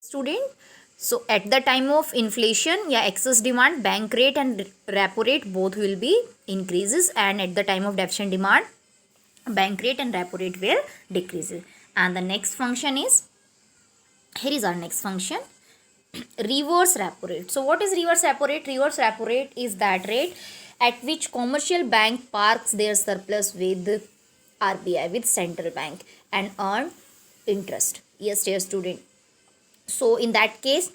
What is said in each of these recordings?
student. So at the time of inflation या excess demand, bank rate and repo rate both will be increases, and at the time of deficient demand, bank rate and repo rate will decreases. And the next function is, here is our next function, reverse repo rate. So what is reverse repo rate? Reverse repo rate is that rate at which commercial bank parks their surplus with RBI, with central bank, and earn interest. Yes dear student. So in that case,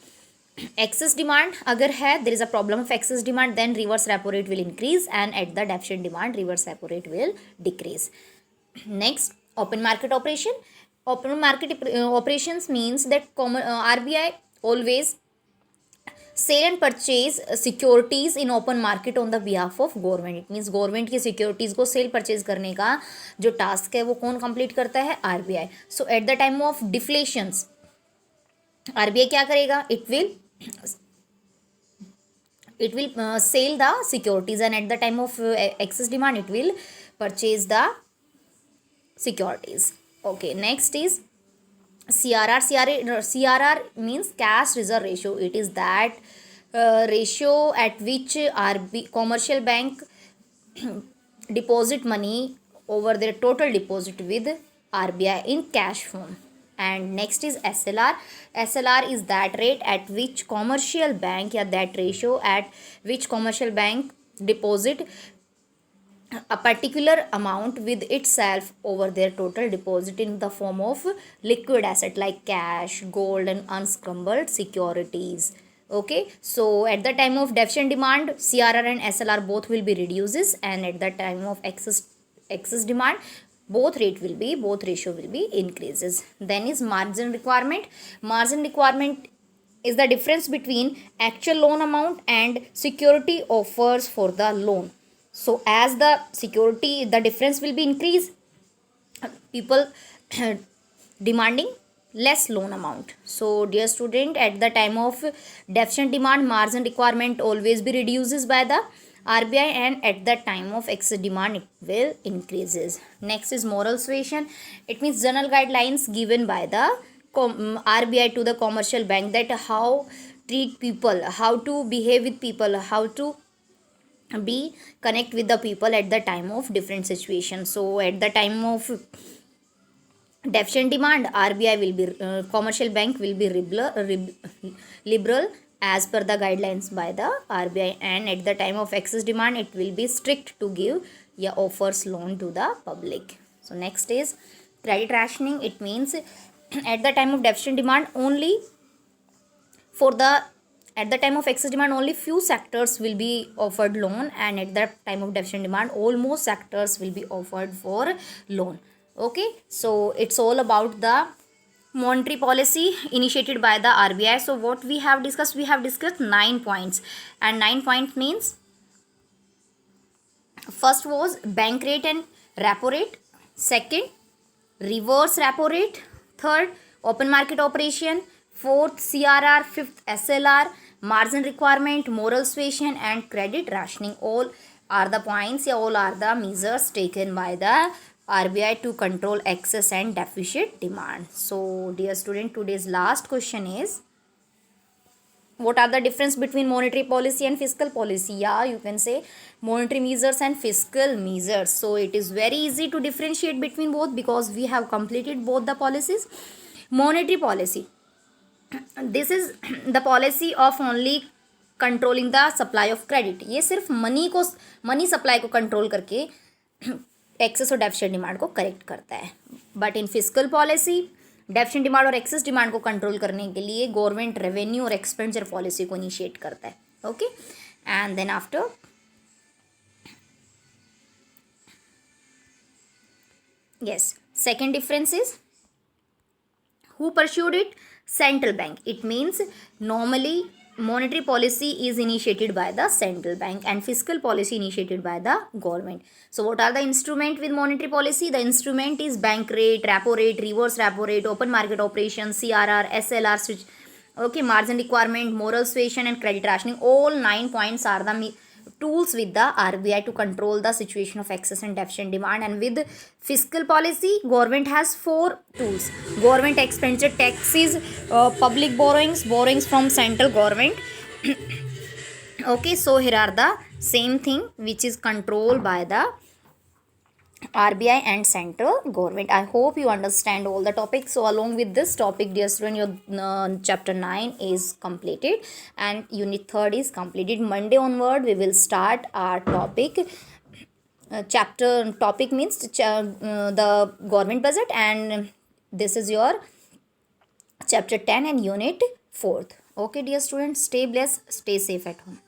excess demand अगर है, there is a problem of excess demand, then reverse repo rate will increase, and at the deficient demand, reverse repo rate will decrease. Next, open market operation. Open market operations means that RBI always sell and purchase securities in open market on the behalf of government. It means government की securities को sell purchase करने का जो task है वो कौन complete करता है? RBI. So at the time of deflations, RBI क्या करेगा? It will sell the securities, and at the time of excess demand, it will purchase the securities. Okay, next is CRR. CRR means cash reserve ratio. It is that ratio at which commercial bank deposit money over their total deposit with RBI in cash form. And next is SLR. SLR is that rate at which commercial bank, या that ratio at which commercial bank deposit a particular amount with itself over their total deposit in the form of liquid asset like cash, gold, and unscrambled securities. Okay, so at the time of deficient demand, CRR and SLR both will be reduces, and at the time of excess demand, both ratio will be increases. Then is margin requirement. Margin requirement is the difference between actual loan amount and security offers for the loan. So as the security, the difference will be increased, people demanding less loan amount. So dear student, at the time of deficient demand, margin requirement always be reduces by the RBI, and at the time of excess demand, it will increases. Next is moral suasion. It means general guidelines given by the RBI to the commercial bank, that how treat people, how to behave with people, how to be connect with the people at the time of different situations. So at the time of deficient demand, RBI will be commercial bank will be liberal as per the guidelines by the RBI, and at the time of excess demand, it will be strict to give offers loan to the public. So next is credit rationing. It means at the time of deficient demand, only at the time of excess demand, only few sectors will be offered loan, and at that time of deficient demand, almost sectors will be offered for loan. Okay, so it's all about the monetary policy initiated by the RBI. So what we have discussed 9 points, and 9 points means, first was bank rate and repo rate, second reverse repo rate, third open market operation, fourth CRR, fifth SLR, margin requirement, moral suasion, and credit rationing. All are the points, all are the measures taken by the RBI to control excess and deficit demand. So dear student, today's last question is, what are the difference between monetary policy and fiscal policy? Yeah, you can say monetary measures and fiscal measures. So it is very easy to differentiate between both because we have completed both the policies. Monetary policy, this is the policy of only controlling the supply of credit. ये सिर्फ money supply को control करके excess और deficient demand को correct करता है. But in fiscal policy, deficient demand और excess demand को कंट्रोल करने के लिए गवर्नमेंट रेवेन्यू और एक्सपेंडिचर पॉलिसी को इनिशिएट करता है. Okay, and then after yes, second difference is who pursued it? Central bank. It means normally monetary policy is initiated by the central bank and fiscal policy initiated by the government. So what are the instrument with monetary policy? The instrument is bank rate, repo rate, reverse repo rate, open market operations, CRR, SLR, okay, margin requirement, moral suasion, and credit rationing. All 9 points are the tools with the RBI to control the situation of excess and deficient demand. And with fiscal policy, government has 4 tools: government expenditure, taxes, public borrowings from central government. Okay, so here are the same thing which is controlled by the RBI and central government. I hope you understand all the topics. So along with this topic, dear student, your chapter 9 is completed and unit 3 is completed. Monday onward we will start our topic. Chapter topic means the government budget, and this is your chapter 10 and unit 4th. Okay dear students, stay blessed, stay safe at home.